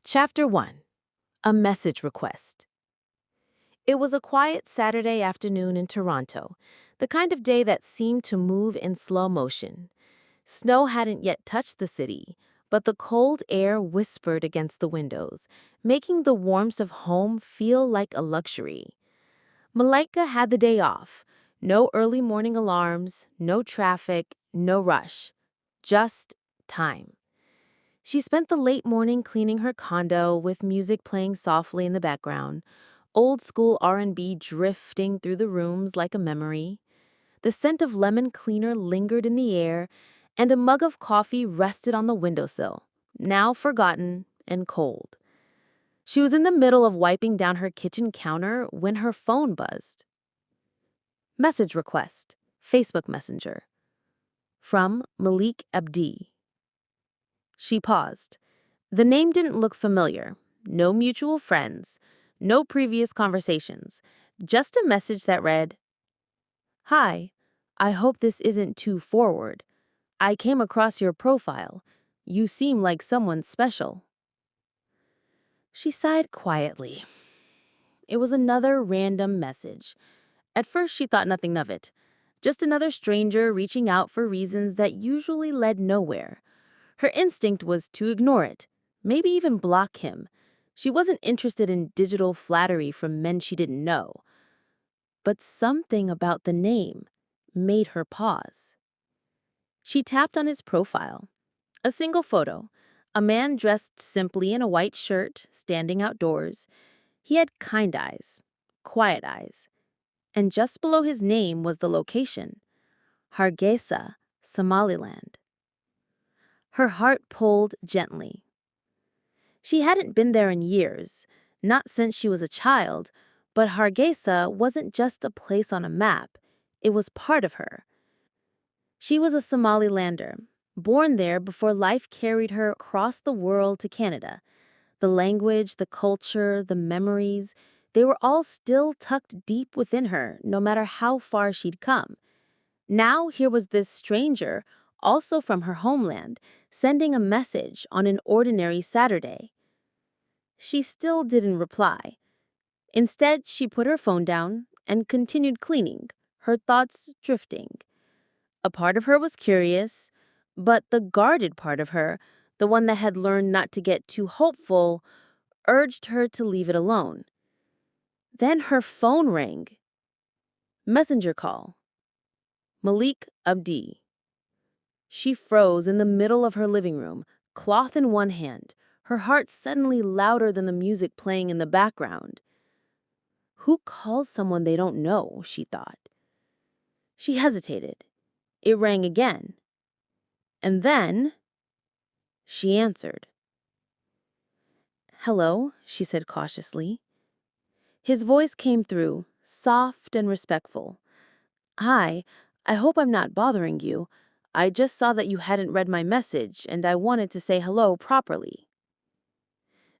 Chapter 1. A Message Request. It was a quiet Saturday afternoon in Toronto, the kind of day that seemed to move in slow motion. Snow hadn't yet touched the city, but the cold air whispered against the windows, making the warmth of home feel like a luxury. Malaika had the day off. No early morning alarms, no traffic, no rush. Just time. She spent the late morning cleaning her condo with music playing softly in the background, old school R&B drifting through the rooms like a memory. The scent of lemon cleaner lingered in the air, and a mug of coffee rested on the windowsill, now forgotten and cold. She was in the middle of wiping down her kitchen counter when her phone buzzed. Message request, Facebook Messenger. From Malik Abdi. She paused. The name didn't look familiar. No mutual friends. No previous conversations. Just a message that read, "Hi, I hope this isn't too forward. I came across your profile. You seem like someone special." She sighed quietly. It was another random message. At first, she thought nothing of it. Just another stranger reaching out for reasons that usually led nowhere. Her instinct was to ignore it, maybe even block him. She wasn't interested in digital flattery from men she didn't know. But something about the name made her pause. She tapped on his profile. A single photo. A man dressed simply in a white shirt, standing outdoors. He had kind eyes, quiet eyes. And just below his name was the location. Hargeisa, Somaliland. Her heart pulled gently. She hadn't been there in years, not since she was a child, but Hargeisa wasn't just a place on a map, it was part of her. She was a Somalilander, born there before life carried her across the world to Canada. The language, the culture, the memories, they were all still tucked deep within her, no matter how far she'd come. Now here was this stranger, also from her homeland, sending a message on an ordinary Saturday. She still didn't reply. Instead, she put her phone down and continued cleaning, her thoughts drifting. A part of her was curious, but the guarded part of her, the one that had learned not to get too hopeful, urged her to leave it alone. Then her phone rang. Messenger call. Malik Abdi. She froze in the middle of her living room, cloth in one hand, her heart suddenly louder than the music playing in the background. Who calls someone they don't know, she thought. She hesitated. It rang again. And then she answered. "Hello," she said cautiously. His voice came through, soft and respectful. "Hi, I hope I'm not bothering you. I just saw that you hadn't read my message, and I wanted to say hello properly."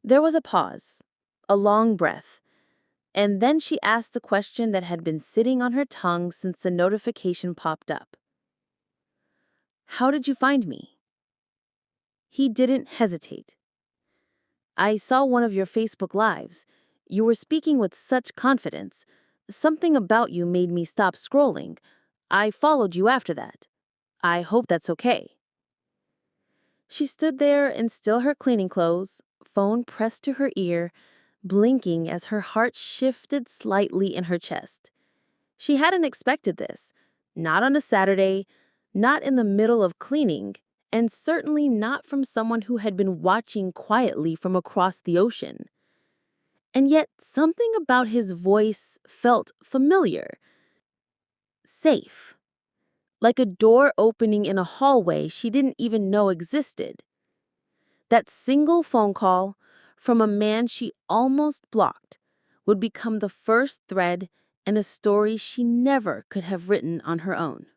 There was a pause, a long breath, and then she asked the question that had been sitting on her tongue since the notification popped up. "How did you find me?" He didn't hesitate. "I saw one of your Facebook Lives. You were speaking with such confidence. Something about you made me stop scrolling. I followed you after that. I hope that's okay." She stood there in still her cleaning clothes, phone pressed to her ear, blinking as her heart shifted slightly in her chest. She hadn't expected this. Not on a Saturday, not in the middle of cleaning, and certainly not from someone who had been watching quietly from across the ocean. And yet something about his voice felt familiar. Safe. Like a door opening in a hallway she didn't even know existed. That single phone call from a man she almost blocked would become the first thread in a story she never could have written on her own.